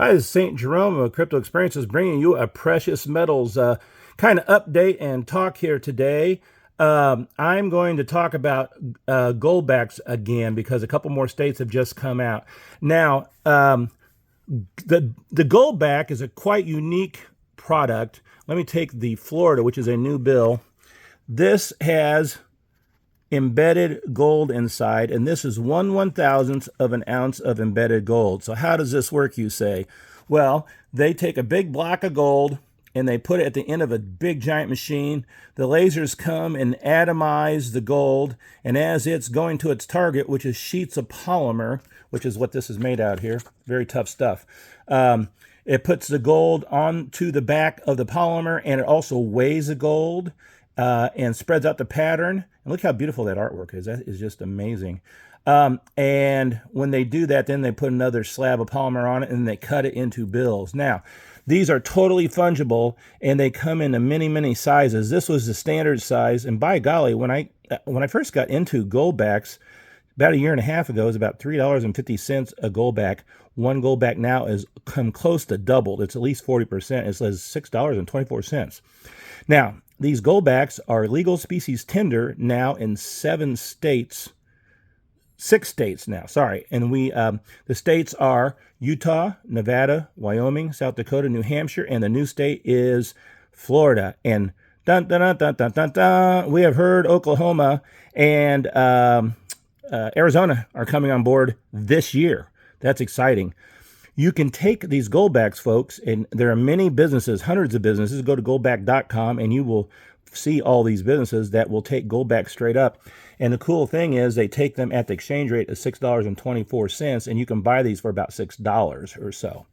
Hi, this is Saintjerome of Crypto Experiences bringing you a precious metals kind of update and talk here today. I'm going to talk about Goldbacks again because a couple more states have just come out. Now, the Goldback is a quite unique product. Let me take the Florida, which is a new bill. This has embedded gold inside, and this is 1/1000th of an ounce of embedded gold. So how does this work, you say? Well, they take a big block of gold and they put it at the end of a big giant machine. The lasers come and atomize the gold, and as it's going to its target, which is sheets of polymer, which is what this is made out here, very tough stuff, it puts the gold onto the back of the polymer, and it also weighs the gold and spreads out the pattern. And look how beautiful that artwork is. That is just amazing. And when they do that, then they put another slab of polymer on it and they cut it into bills. Now, these are totally fungible and they come in many, many sizes. This was the standard size. And by golly, when I first got into Goldbacks about a year and a half ago, it was about $3.50 a Goldback. One Goldback now is come close to doubled. It's at least 40%. It says $6.24. Now, these Goldbacks are legal species tender now in 6 states now, sorry. And the states are Utah, Nevada, Wyoming, South Dakota, New Hampshire, and the new state is Florida. And dun, dun, dun, dun, dun, dun, dun, we have heard Oklahoma and Arizona are coming on board this year. That's exciting. You can take these Goldbacks, folks, and there are many businesses, hundreds of businesses. Go to goldback.com and you will see all these businesses that will take Goldback straight up. And the cool thing is they take them at the exchange rate of $6.24, and you can buy these for about $6 or so.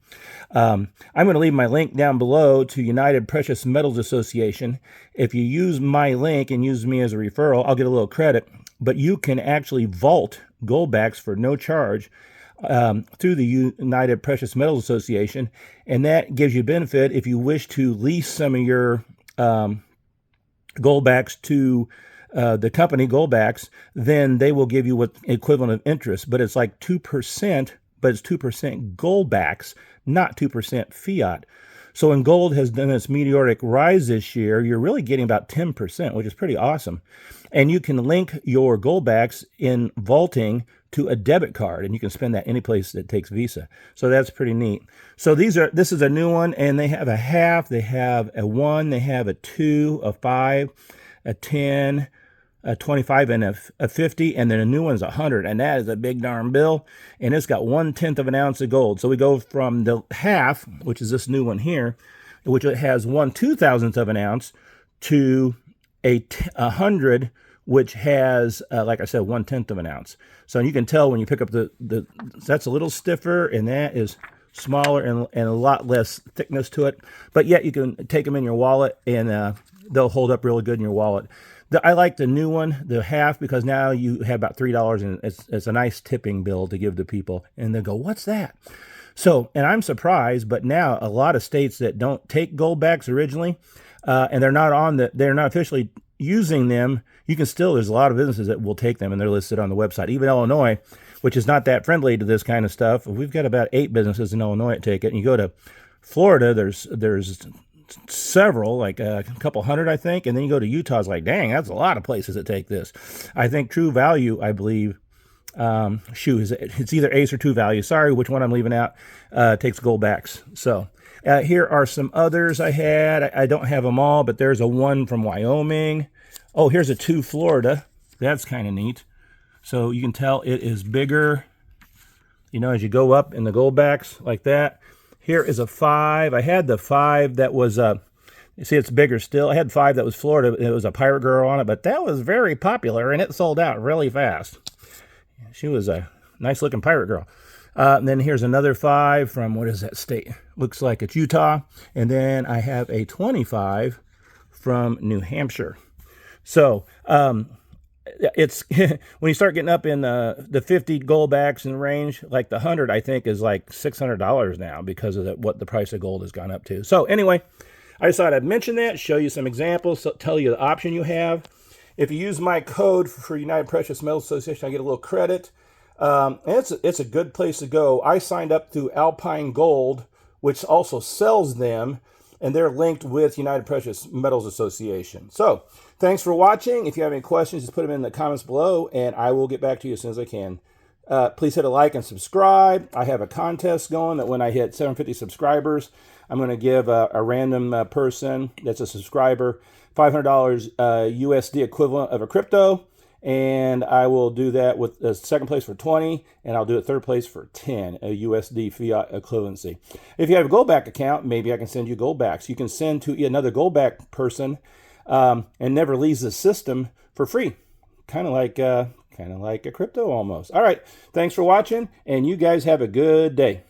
I'm going to leave my link down below to United Precious Metals Association. If you use my link and use me as a referral, I'll get a little credit, but you can actually vault Goldbacks for no charge through the United Precious Metals Association, and that gives you benefit if you wish to lease some of your Goldbacks to the company Goldbacks, then they will give you what equivalent of interest, but it's like 2%, but it's 2% Goldbacks, not 2% fiat. So when gold has done its meteoric rise this year, you're really getting about 10%, which is pretty awesome. And you can link your Goldbacks in vaulting to a debit card, and you can spend that any place that takes Visa. So that's pretty neat. So this is a new one, and they have a half, they have a 1, they have a 2, a 5, a 10, a 25, and a 50, and then a new one's 100, and that is a big darn bill, and it's got 1/10 of an ounce of gold. So we go from the half, which is this new one here, which it has 1/2000th of an ounce, to a 100, which has, like I said, 1/10 of an ounce. So you can tell when you pick up that's a little stiffer, and that is smaller and a lot less thickness to it. But yet you can take them in your wallet, and they'll hold up really good in your wallet. I like the new one, the half, because now you have about $3, and it's a nice tipping bill to give to people. And they'll go, what's that? So, and I'm surprised, but now a lot of states that don't take Goldbacks originally, and they're not officially using them, there's a lot of businesses that will take them, and they're listed on the website. Even Illinois, which is not that friendly to this kind of stuff. We've got about 8 businesses in Illinois that take it. And you go to Florida, there's several, like a couple hundred, I think. And then you go to Utah, it's like, dang, that's a lot of places that take this. I think True Value, I believe, it's either Ace or True Value. Sorry, which one I'm leaving out, takes Goldbacks. So here are some others I had. I don't have them all, but there's a 1 from Wyoming. Oh, here's a 2 Florida. That's kind of neat. So you can tell it is bigger, as you go up in the Goldbacks like that. Here is a 5. I had the 5 that was, you see it's bigger still. I had 5 that was Florida. It was a pirate girl on it, but that was very popular, and it sold out really fast. She was a nice-looking pirate girl. And then here's another 5 from, what is that state? Looks like it's Utah. And then I have a 25 from New Hampshire. So it's when you start getting up in the 50 Goldbacks in range, like the 100, I think, is like $600 now because of what the price of gold has gone up to. So anyway, I just thought I'd mention that, show you some examples, tell you the option you have. If you use my code for United Precious Metals Association, I get a little credit. And it's a good place to go. I signed up through Alpine Gold which also sells them, and they're linked with United Precious Metals Association. So thanks for watching. If you have any questions, just put them in the comments below, and I will get back to you as soon as I can. Please hit a like and subscribe. I have a contest going that when I hit 750 subscribers, I'm going to give a random person that's a subscriber $500 USD equivalent of a crypto. And I will do that with second place for 20, and I'll do it third place for 10, a USD fiat equivalency. If you have a Goldback account, maybe I can send you Goldbacks. You can send to another Goldback person and never leaves the system for free. Kind of like a crypto almost. All right, thanks for watching, and you guys have a good day.